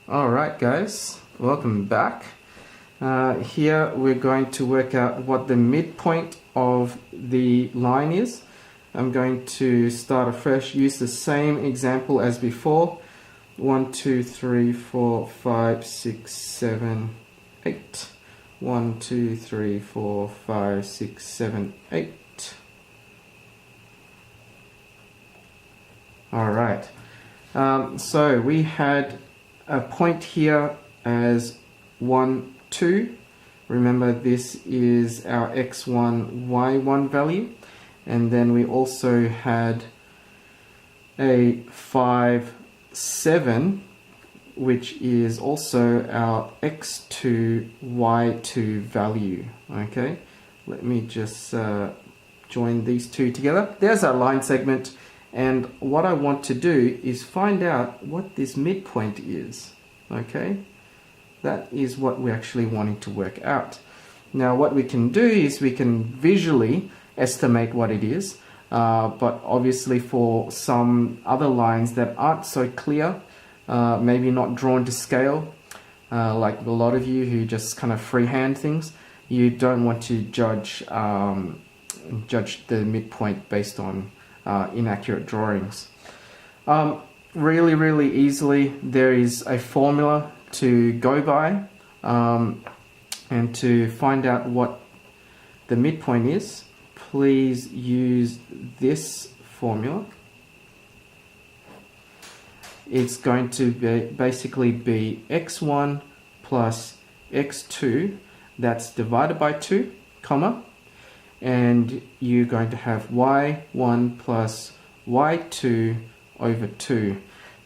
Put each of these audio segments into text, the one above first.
Alright guys, welcome back. Here we're going to work out what the midpoint of the line is. I'm going to start afresh, use the same example as before. 1, 2, 3, 4, 5, 6, 7, 8. 1, 2, 3, 4, 5, 6, 7, 8. Alright, so we had a point here as 1, 2. Remember, this is our x1, y1 value. And then we also had a 5, 7, which is also our x2, y2 value. Okay, let me just join these two together. There's our line segment. And what I want to do is find out what this midpoint is. Okay, that is what we're actually wanting to work out. Now what we can do is we can visually estimate what it is, but obviously for some other lines that aren't so clear, maybe not drawn to scale, like a lot of you who just kind of freehand things, you don't want to judge the midpoint based on inaccurate drawings. Really easily, there is a formula to go by, and to find out what the midpoint is, please use this formula. It's going to basically be x1 plus x2, that's divided by 2, comma, and you're going to have y1 plus y2 over 2.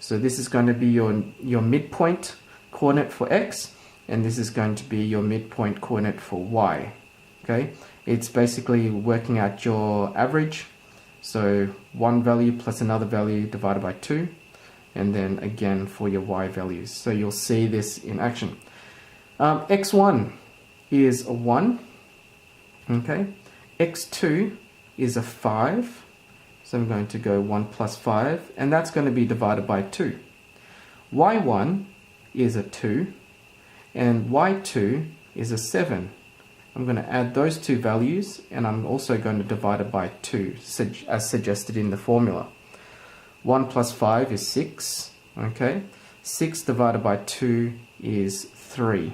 So this is going to be your midpoint coordinate for x, and this is going to be your midpoint coordinate for y. Okay, it's basically working out your average, so one value plus another value divided by 2, and then again for your y values. So you'll see this in action. X1 is a 1, okay, x2 is a 5, so I'm going to go 1 plus 5, and that's going to be divided by 2. y1 is a 2, and y2 is a 7. I'm going to add those two values, and I'm also going to divide it by 2, as suggested in the formula. 1 plus 5 is 6, okay? 6 divided by 2 is 3.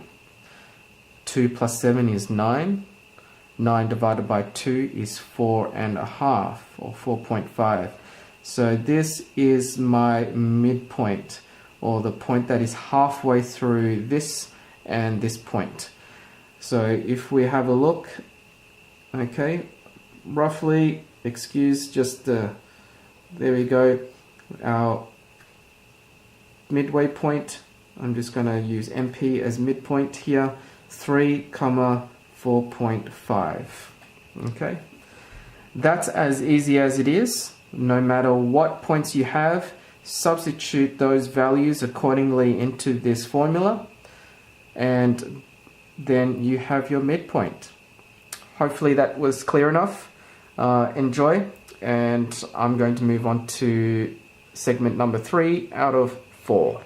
2 plus 7 is 9. 9 divided by 2 is 4.5, or 4.5. So this is my midpoint, or the point that is halfway through this and this point. So if we have a look, okay, roughly, excuse just there we go, our midway point. I'm just going to use MP as midpoint here, 3, 4.5. Okay, that's as easy as it is. No matter what points you have, substitute those values accordingly into this formula, and then you have your midpoint. Hopefully that was clear enough. Enjoy, and I'm going to move on to segment number 3 out of 4.